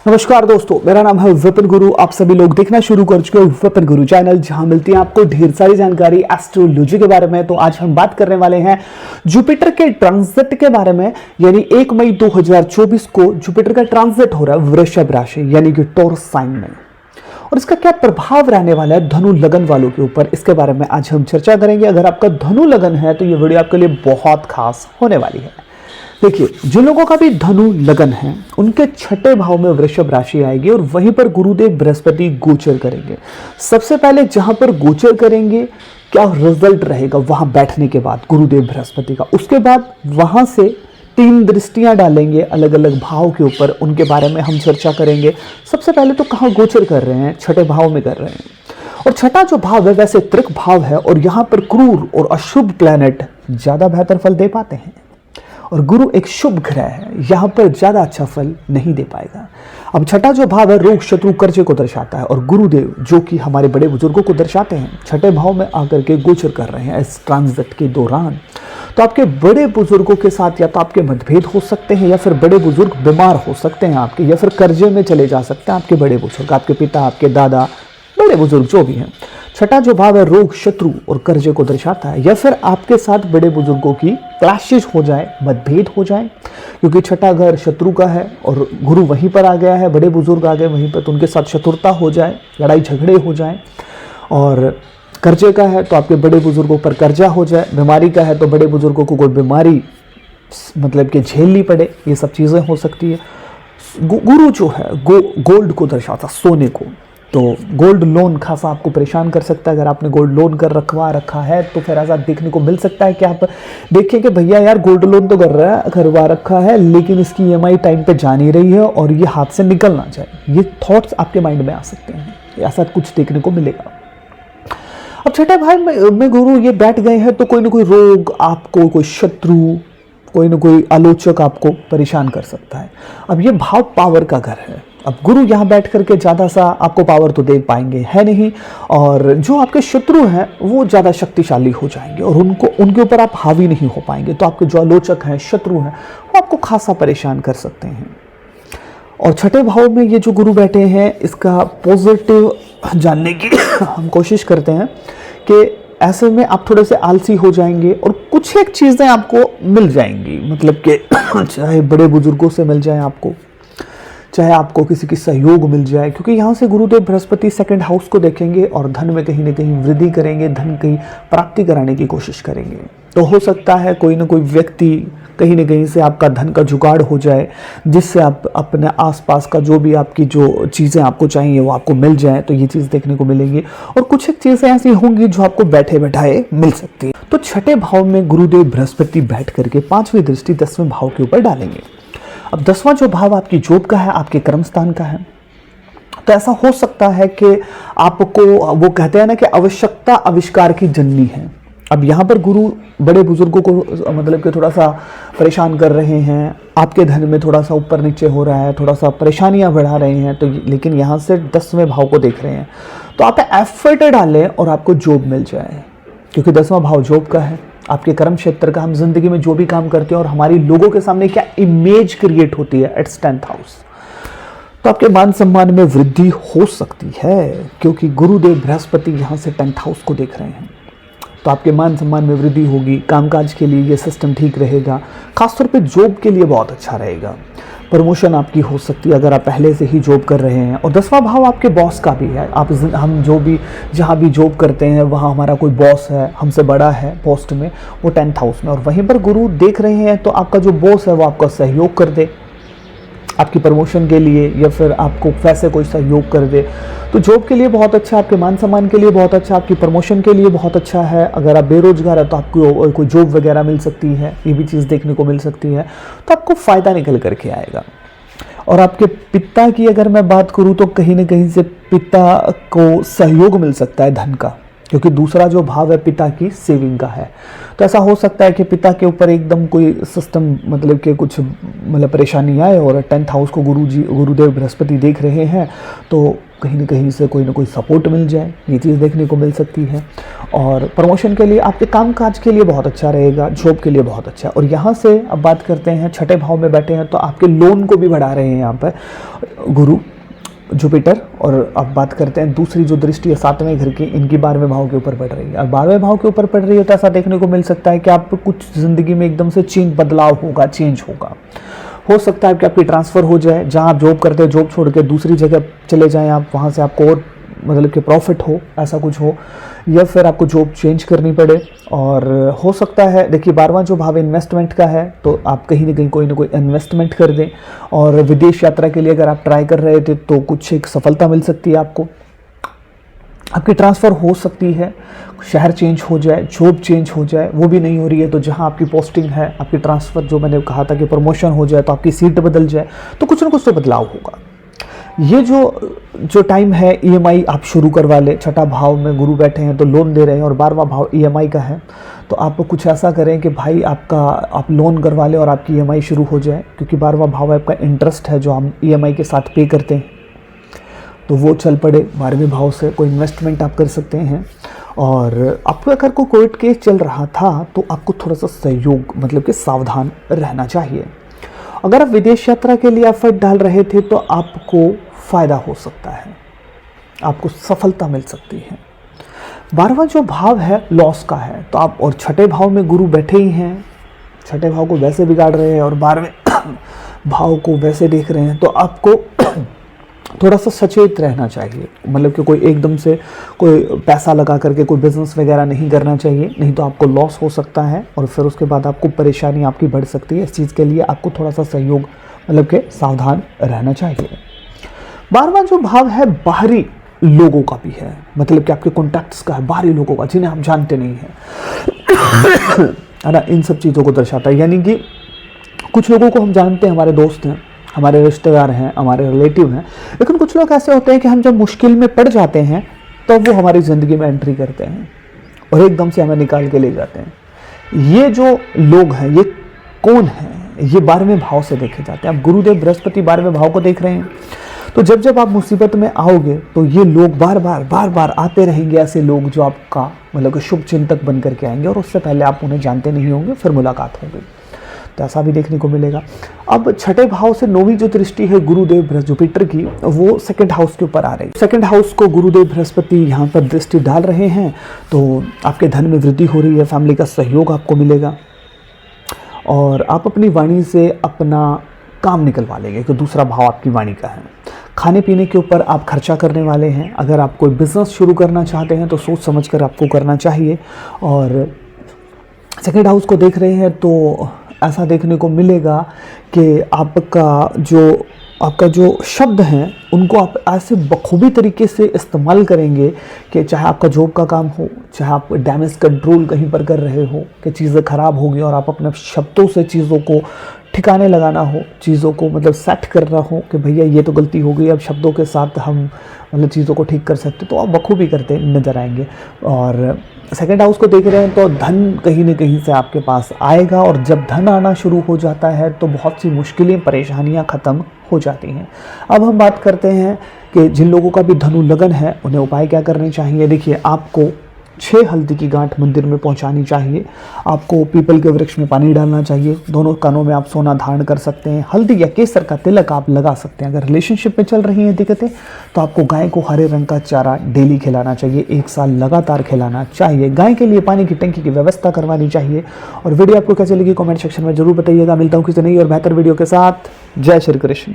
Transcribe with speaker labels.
Speaker 1: नमस्कार दोस्तों, मेरा नाम है विपिन गुरु। आप सभी लोग देखना शुरू कर चुके हो विपिन गुरु चैनल, जहां मिलती है आपको ढेर सारी जानकारी एस्ट्रोलॉजी के बारे में। तो आज हम बात करने वाले हैं जुपिटर के ट्रांजिट के बारे में। यानी 1 मई 2024 को जुपिटर का ट्रांजिट हो रहा है वृषभ राशि यानी कि टॉरस साइन में, और इसका क्या प्रभाव रहने वाला है धनु लगन वालों के ऊपर, इसके बारे में आज हम चर्चा करेंगे। अगर आपका धनु लगन है तो ये वीडियो आपके लिए बहुत खास होने वाली है। देखिए, जिन लोगों का भी धनु लगन है उनके छठे भाव में वृषभ राशि आएगी और वहीं पर गुरुदेव बृहस्पति गोचर करेंगे। सबसे पहले जहां पर गोचर करेंगे, क्या रिजल्ट रहेगा वहां बैठने के बाद गुरुदेव बृहस्पति का, उसके बाद वहां से 3 दृष्टियां डालेंगे अलग अलग भाव के ऊपर, उनके बारे में हम चर्चा करेंगे। सबसे पहले तो कहां गोचर कर रहे हैं, छठे भाव में कर रहे हैं, और छठा जो भाव है वैसे त्रिक भाव है, और यहां पर क्रूर और अशुभ प्लैनेट ज्यादा बेहतर फल दे पाते हैं, और गुरु एक शुभ ग्रह है, यहां पर ज्यादा अच्छा फल नहीं दे पाएगा। अब छठा जो भाव है रोग शत्रु कर्जे को दर्शाता है, और गुरुदेव जो कि हमारे बड़े बुजुर्गों को दर्शाते हैं छठे भाव में आकर के गोचर कर रहे हैं इस ट्रांजिट के दौरान। तो आपके बड़े बुजुर्गों के साथ या तो आपके मतभेद हो सकते हैं, या फिर बड़े बुजुर्ग बीमार हो सकते हैं आपके, या फिर कर्जे में चले जा सकते हैं आपके बड़े बुजुर्ग, आपके पिता, आपके दादा, बड़े बुजुर्ग जो भी हैं। छठा जो भाव है रोग शत्रु और कर्जे को दर्शाता है, या फिर आपके साथ बड़े बुजुर्गों की क्लैशेस हो जाए, मतभेद हो जाए, क्योंकि छठा घर शत्रु का है और गुरु वहीं पर आ गया है, बड़े बुजुर्ग आ गए वहीं पर, तो उनके साथ शत्रुता हो जाए, लड़ाई झगड़े हो जाए। और कर्जे का है तो आपके बड़े बुजुर्गों पर कर्जा हो जाए, बीमारी का है तो बड़े बुजुर्गों को कोई बीमारी मतलब कि झेलनी पड़े, ये सब चीज़ें हो सकती है। गुरु जो है गोल्ड को दर्शाता, सोने को, तो गोल्ड लोन खासा आपको परेशान कर सकता है। अगर आपने गोल्ड लोन रखा है तो फिर ऐसा देखने को मिल सकता है कि आप देखिए कि भैया यार गोल्ड लोन तो करवा रखा है, लेकिन इसकी EMI टाइम पे जा नहीं रही है और ये हाथ से निकल ना जाए। ये थॉट्स आपके माइंड में आ सकते हैं, ऐसा कुछ देखने को मिलेगा। अब छठे भाव में गुरु ये बैठ गए हैं तो कोई ना कोई रोग आपको, कोई शत्रु, कोई ना कोई आलोचक आपको परेशान कर सकता है। अब ये भाव पावर का घर है। अब गुरु यहाँ बैठ करके ज़्यादा सा आपको पावर तो दे पाएंगे है नहीं, और जो आपके शत्रु हैं वो ज़्यादा शक्तिशाली हो जाएंगे और उनके ऊपर आप हावी नहीं हो पाएंगे। तो आपके जो आलोचक हैं, शत्रु हैं, वो आपको खासा परेशान कर सकते हैं। और छठे भाव में ये जो गुरु बैठे हैं, इसका पॉजिटिव जानने की हम कोशिश करते हैं कि ऐसे में आप थोड़े से आलसी हो जाएंगे और कुछ एक चीज़ें आपको मिल जाएंगी, मतलब कि चाहे बड़े बुजुर्गों से मिल जाए आपको, चाहे आपको किसी की सहयोग मिल जाए, क्योंकि यहाँ से गुरुदेव बृहस्पति सेकंड हाउस को देखेंगे और धन में कहीं ना कहीं वृद्धि करेंगे, धन की प्राप्ति कराने की कोशिश करेंगे। तो हो सकता है कोई ना कोई व्यक्ति कहीं ना कहीं से आपका धन का जुगाड़ हो जाए, जिससे आप अपने आसपास का जो भी आपकी जो चीज़ें आपको चाहिए वो आपको मिल जाए। तो ये चीज़ देखने को मिलेगी, और कुछ एक चीज़ें ऐसी होंगी जो आपको बैठे बैठाए मिल सकती है। तो छठे भाव में गुरुदेव बृहस्पति बैठ करके 5वीं दृष्टि 10वें भाव के ऊपर डालेंगे। अब 10वां जो भाव आपकी जॉब का है, आपके कर्म स्थान का है, तो ऐसा हो सकता है कि आपको, वो कहते हैं ना कि आवश्यकता आविष्कार की जननी है। अब यहाँ पर गुरु बड़े बुजुर्गों को मतलब कि थोड़ा सा परेशान कर रहे हैं, आपके धन में थोड़ा सा ऊपर नीचे हो रहा है, थोड़ा सा परेशानियां बढ़ा रहे हैं, तो लेकिन यहाँ से 10वें भाव को देख रहे हैं, तो आप एफर्ट डालें और आपको जॉब मिल जाए, क्योंकि 10वां भाव जॉब का है, आपके कर्म क्षेत्र का। हम जिंदगी में जो भी काम करते हैं और हमारी लोगों के सामने क्या इमेज क्रिएट होती है, इट्स 10th हाउस। तो आपके मान सम्मान में वृद्धि हो सकती है, क्योंकि गुरुदेव बृहस्पति यहाँ से 10th हाउस को देख रहे हैं। तो आपके मान सम्मान में वृद्धि होगी, कामकाज के लिए ये सिस्टम ठीक रहेगा, खासतौर पे जॉब के लिए बहुत अच्छा रहेगा। प्रमोशन आपकी हो सकती है अगर आप पहले से ही जॉब कर रहे हैं। और 10वां भाव आपके बॉस का भी है। हम जो भी जहाँ भी जॉब करते हैं वहाँ हमारा कोई बॉस है, हमसे बड़ा है पोस्ट में, वो 10th हाउस में, और वहीं पर गुरु देख रहे हैं, तो आपका जो बॉस है वो आपका सहयोग कर दे आपकी प्रमोशन के लिए, या फिर आपको वैसे कोई सहयोग कर दे, तो जॉब के लिए बहुत अच्छा, आपके मान सम्मान के लिए बहुत अच्छा, आपकी प्रमोशन के लिए बहुत अच्छा है। अगर आप बेरोजगार है तो आपको कोई जॉब वगैरह मिल सकती है, ये भी चीज़ देखने को मिल सकती है, तो आपको फ़ायदा निकल करके आएगा। और आपके पिता की अगर मैं बात करूँ तो कहीं ना कहीं से पिता को सहयोग मिल सकता है धन का, क्योंकि दूसरा जो भाव है पिता की सेविंग का है। तो ऐसा हो सकता है कि पिता के ऊपर एकदम कोई सिस्टम मतलब कि कुछ मतलब परेशानी आए, और 10th हाउस को गुरुदेव बृहस्पति देख रहे हैं, तो कहीं ना कहीं से कोई ना कोई सपोर्ट मिल जाए, ये चीज़ देखने को मिल सकती है। और प्रमोशन के लिए, आपके कामकाज के लिए बहुत अच्छा रहेगा, जॉब के लिए बहुत अच्छा है। और यहाँ से अब बात करते हैं, छठे भाव में बैठे हैं तो आपके लोन को भी बढ़ा रहे हैं यहाँ पर गुरु जुपिटर। और अब बात करते हैं दूसरी जो दृष्टि है 7वें घर की, इनकी 12वें भाव के ऊपर पड़ रही है। और 12वें भाव के ऊपर पड़ रही है तो ऐसा देखने को मिल सकता है कि आप कुछ ज़िंदगी में एकदम से बदलाव होगा, चेंज होगा। हो सकता है कि आपकी ट्रांसफ़र हो जाए, जहाँ आप जॉब करते हैं जॉब छोड़ के दूसरी जगह चले जाएं आप, वहाँ से आपको और मतलब कि प्रॉफिट हो, ऐसा कुछ हो, या फिर आपको जॉब चेंज करनी पड़े। और हो सकता है, देखिए 12वां जो भाव इन्वेस्टमेंट का है, तो आप कहीं ना कहीं कोई ना कोई इन्वेस्टमेंट कर दें। और विदेश यात्रा के लिए अगर आप ट्राई कर रहे थे तो कुछ एक सफलता मिल सकती है आपको, आपकी ट्रांसफ़र हो सकती है, शहर चेंज हो जाए, जॉब चेंज हो जाए, वो भी नहीं हो रही है तो जहां आपकी पोस्टिंग है, आपकी ट्रांसफ़र, जो मैंने कहा था कि प्रमोशन हो जाए तो आपकी सीट बदल जाए, तो कुछ ना कुछ तो बदलाव होगा। ये जो टाइम है, ईएमआई आप शुरू करवा ले। छठा भाव में गुरु बैठे हैं तो लोन दे रहे हैं, और 12वां भाव ईएमआई का है, तो आप कुछ ऐसा करें कि भाई आप लोन करवा लें और आपकी ईएमआई शुरू हो जाए, क्योंकि 12वां भाव आपका इंटरेस्ट है जो हम ईएमआई के साथ पे करते हैं, तो वो चल पड़े 12वें भाव से। कोई इन्वेस्टमेंट आप कर सकते हैं। और आपको अगर कोई कोर्ट केस चल रहा था तो आपको थोड़ा सा सहयोग, मतलब कि सावधान रहना चाहिए। अगर आप विदेश यात्रा के लिए एफर्ट डाल रहे थे तो आपको फ़ायदा हो सकता है, आपको सफलता मिल सकती है। 12वां जो भाव है लॉस का है, तो आप, और छठे भाव में गुरु बैठे ही हैं, छठे भाव को वैसे बिगाड़ रहे हैं और 12वें भाव को वैसे देख रहे हैं, तो आपको थोड़ा सा सचेत रहना चाहिए। मतलब कि कोई एकदम से कोई पैसा लगा करके कोई बिजनेस वगैरह नहीं करना चाहिए, नहीं तो आपको लॉस हो सकता है और फिर उसके बाद आपको परेशानी आपकी बढ़ सकती है। इस चीज़ के लिए आपको थोड़ा सा सहयोग, मतलब कि सावधान रहना चाहिए। 12वां जो भाव है बाहरी लोगों का भी है, मतलब कि आपके कॉन्टैक्ट्स का है, बाहरी लोगों का, जिन्हें आप जानते नहीं हैं है ना, इन सब चीज़ों को दर्शाता है। यानी कि कुछ लोगों को हम जानते हैं, हमारे दोस्त हैं, हमारे रिश्तेदार हैं, हमारे रिलेटिव हैं, लेकिन कुछ लोग ऐसे होते हैं कि हम जब मुश्किल में पड़ जाते हैं तब वो हमारी ज़िंदगी में एंट्री करते हैं और एकदम से हमें निकाल के ले जाते हैं। ये जो लोग हैं, ये कौन हैं? ये 12वें भाव से देखे जाते हैं। अब गुरुदेव बृहस्पति 12वें भाव को देख रहे हैं, तो जब जब आप मुसीबत में आओगे तो ये लोग बार बार आते रहेंगे। ऐसे लोग जो आपका मतलब शुभ चिंतक बन करके आएंगे और उससे पहले आप उन्हें जानते नहीं होंगे, फिर मुलाकात होगी, तो ऐसा भी देखने को मिलेगा। अब छठे भाव से 9वीं जो दृष्टि है गुरुदेव जुपिटर की, वो सेकंड हाउस के ऊपर आ रही है। सेकंड हाउस को गुरुदेव बृहस्पति यहाँ पर दृष्टि डाल रहे हैं, तो आपके धन में वृद्धि हो रही है, फैमिली का सहयोग आपको मिलेगा और आप अपनी वाणी से अपना काम निकलवा लेंगे, क्योंकि दूसरा भाव आपकी वाणी का है। खाने पीने के ऊपर आप खर्चा करने वाले हैं। अगर आप कोई बिजनेस शुरू करना चाहते हैं तो सोच समझ कर आपको करना चाहिए। और सेकंड हाउस को देख रहे हैं तो ऐसा देखने को मिलेगा कि आपका जो शब्द हैं उनको आप ऐसे बखूबी तरीके से इस्तेमाल करेंगे कि चाहे आपका जॉब का काम हो, चाहे आप डैमेज कंट्रोल कहीं पर कर रहे हो कि चीज़ें ख़राब होगी और आप अपने शब्दों से चीज़ों को ठिकाने लगाना हो, चीज़ों को मतलब सेट करना हो कि भैया ये तो गलती हो गई, अब शब्दों के साथ हम मतलब चीज़ों को ठीक कर सकते, तो आप बखूबी करते नज़र आएंगे। और सेकंड हाउस को देख रहे हैं तो धन कहीं न कहीं से आपके पास आएगा, और जब धन आना शुरू हो जाता है तो बहुत सी मुश्किलें, परेशानियां ख़त्म हो जाती हैं। अब हम बात करते हैं कि जिन लोगों का भी धनु लगन है उन्हें उपाय क्या करने चाहिए। देखिए, आपको 6 हल्दी की गांठ मंदिर में पहुंचानी चाहिए। आपको पीपल के वृक्ष में पानी डालना चाहिए। दोनों कानों में आप सोना धारण कर सकते हैं। हल्दी या केसर का तिलक आप लगा सकते हैं। अगर रिलेशनशिप में चल रही हैं दिक्कतें तो आपको गाय को हरे रंग का चारा डेली खिलाना चाहिए, 1 साल लगातार खिलाना चाहिए। गाय के लिए पानी की टंकी की व्यवस्था करवानी चाहिए। और वीडियो आपको कैसे लगी कमेंट सेक्शन में जरूर बताइएगा। मिलता हूँ किसी नई और बेहतर वीडियो के साथ। जय श्री कृष्ण।